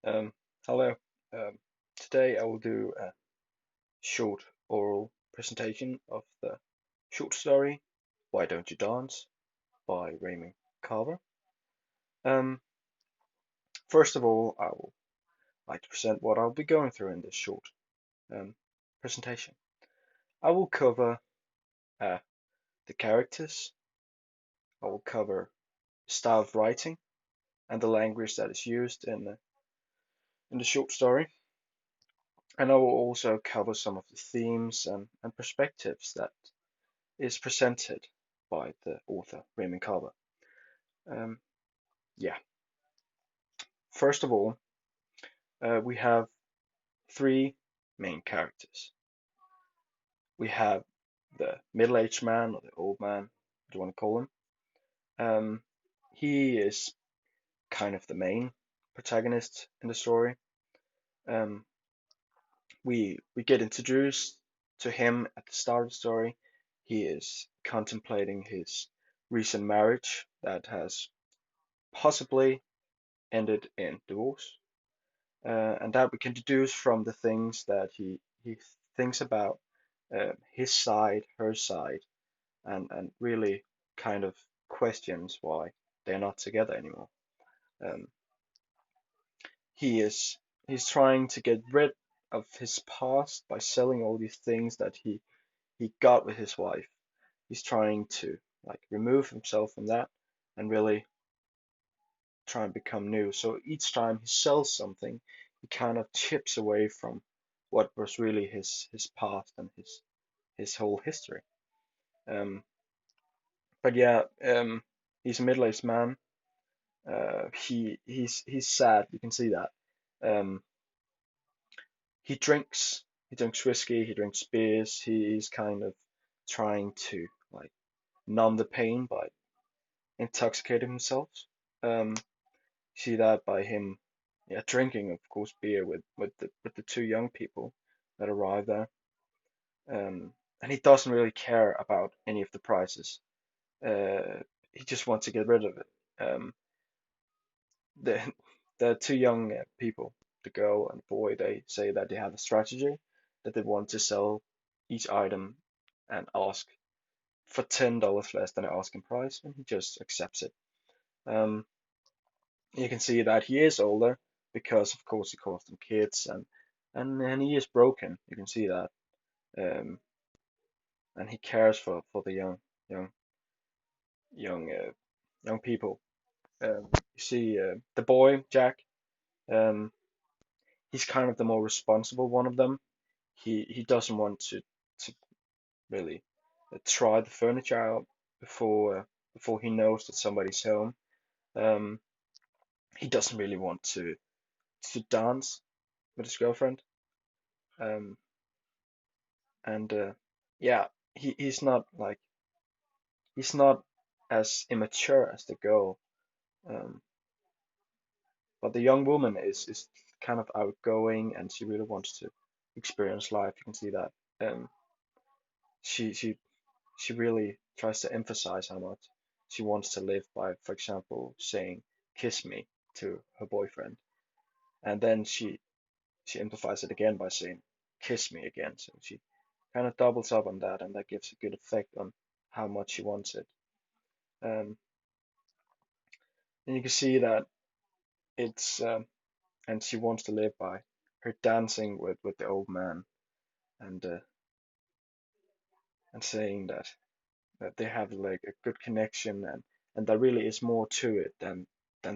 Um, Hello. Um, Today I will do a short oral presentation of the short story Why Don't You Dance by Raymond Carver. Um, First of all, I will like to present what I'll be going through in this short um, presentation. I will cover uh, the characters, I will cover style of writing and the language that is used in the short story, and I will also cover some of the themes and perspectives that is presented by the author Raymond Carver. Um, yeah, first of all, we have three main characters. We have the middle-aged man or the old man, what do you want to call him. He is kind of the main protagonist in the story. Um, we get introduced to him at the start of the story. He is contemplating his recent marriage that has possibly ended in divorce, and that we can deduce from the things that he thinks about his side, her side, and really kind of questions why they're not together anymore. Um, he is he's trying to get rid of his past by selling all these things that he got with his wife. He's trying to like remove himself from that and really try and become new. So each time he sells something, he kind of chips away from what was really his past and his whole history. Um, but yeah, he's a middle-aged man. He's sad. You can see that. Um, he drinks. He drinks whiskey. He drinks beers. He's kind of trying to like numb the pain by intoxicating himself. Um, see that by him, yeah, drinking, of course, beer with the two young people that arrive there. And he doesn't really care about any of the prizes. Uh, he just wants to get rid of it. The the two young people, the girl and boy, they say that they have a strategy that they want to sell each item and ask for $10 less than the asking price, and he just accepts it. Um, you can see that he is older because, of course, he calls them kids, and he is broken. You can see that, um, and he cares for the young young young people. You see the boy Jack. Um, he's kind of the more responsible one of them. He doesn't want to really try the furniture out before he knows that somebody's home. Um, he doesn't really want to dance with his girlfriend. Um, and yeah, he's not like he's not as immature as the girl. Um, but the young woman is kind of outgoing and she really wants to experience life. You can see that. Um, she she she really tries to emphasize how much she wants to live by, for example, saying "kiss me" to her boyfriend, and then she amplifies it again by saying "kiss me" again. So she kind of doubles up on that, and that gives a good effect on how much she wants it. Um, and you can see that it's and she wants to live by her dancing with the old man and and saying that they have like a good connection and there really is more to it than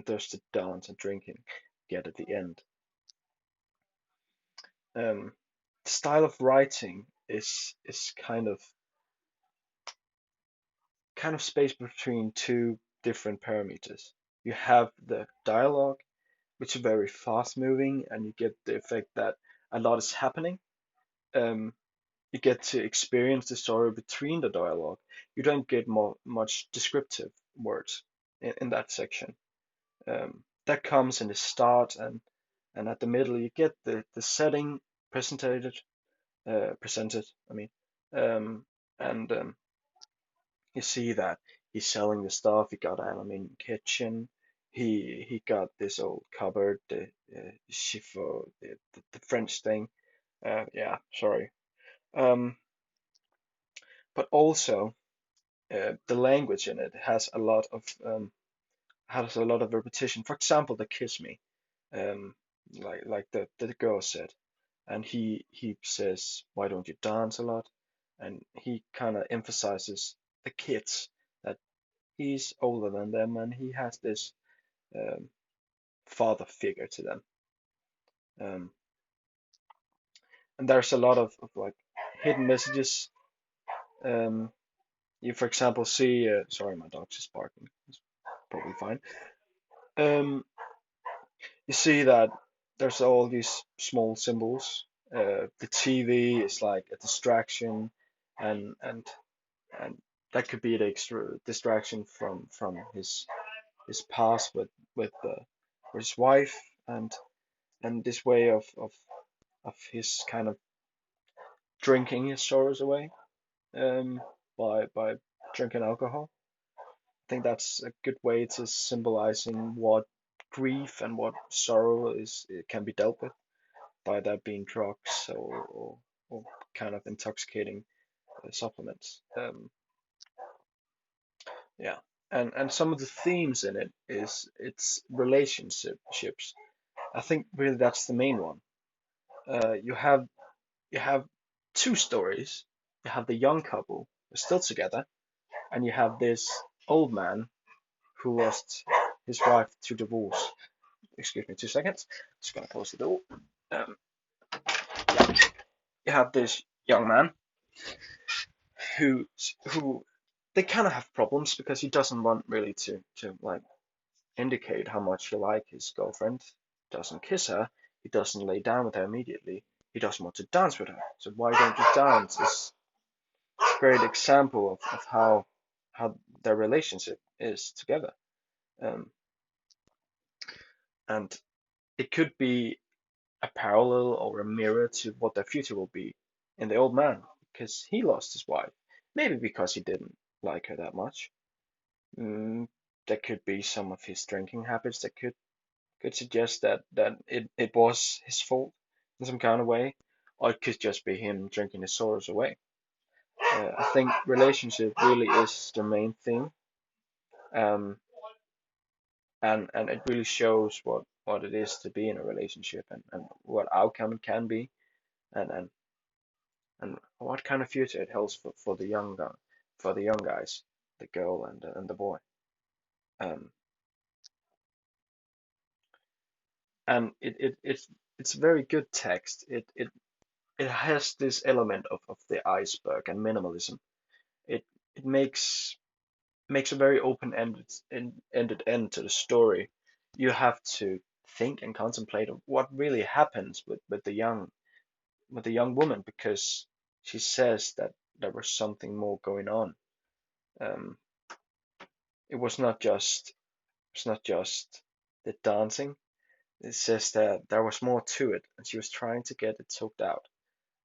just the dance and drinking get at the end. The style of writing is kind of space between two different parameters. You have the dialogue, which is very fast moving, and you get the effect that a lot is happening. Um, you get to experience the story between the dialogue. You don't get much descriptive words in that section. That comes in the start and at the middle. You get the setting presented. I mean, um, and you see that he's selling the stuff. He got an aluminium kitchen. he got this old cupboard, the chiffon, the French thing. Yeah, sorry. Um, but also the language in it has a lot of repetition. For example, the kiss me, um, like the girl said, and he says, "Why don't you dance a lot?" And he kind of emphasizes the kids, that he's older than them and he has this um, father figure to them. Um, and there's a lot of like hidden messages. Um, you, for example, see, sorry, my dog's just barking. It's probably fine. Um, you see that there's all these small symbols. The TV is like a distraction, and and and that could be the extra distraction from his past with his wife, and this way of his kind of drinking his sorrows away by drinking alcohol. I think that's a good way to symbolizing what grief and what sorrow is, it can be dealt with by that being drugs or kind of intoxicating supplements. Yeah, and some of the themes in it is it's relationships. I think really that's the main one. You have two stories. You have the young couple who are still together, and you have this old man who lost his wife to divorce. Excuse me, 2 seconds. Just gonna close the door. Um, yeah, you have this young man who who they kind of have problems because he doesn't want really to like indicate how much he like his girlfriend. Doesn't kiss her. He doesn't lay down with her immediately. He doesn't want to dance with her. So why don't you dance? Is a great example of how their relationship is together. Um, and it could be a parallel or a mirror to what their future will be in the old man, because he lost his wife. Maybe because he didn't like her that much. Mm, there could be some of his drinking habits that could suggest that it was his fault in some kind of way, or it could just be him drinking his sorrows away. I think relationship really is the main thing, um, and it really shows what it is to be in a relationship and what outcome it can be, and and what kind of future it holds for the for the young guys, the girl and the boy. Um, and it's very good text. It has this element of the iceberg and minimalism. It it makes a very open-ended end to the story. You have to think and contemplate of what really happens with the young woman, because she says that there was something more going on. Um, it was not just it's not just the dancing. It says that there was more to it, and she was trying to get it choked out.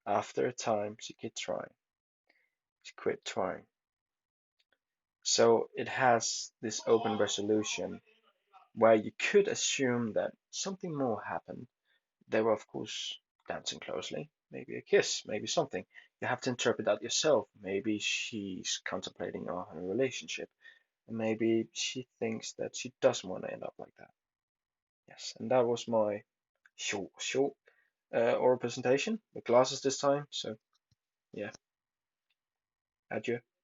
After a time, she quit trying. She quit trying. So it has this open resolution where you could assume that something more happened. They were, of course, dancing closely. Maybe a kiss, maybe something. You have to interpret that yourself. Maybe she's contemplating on her relationship. And maybe she thinks that she doesn't want to end up like that. Yes, and that was my short oral presentation with glasses this time. So, yeah, adieu.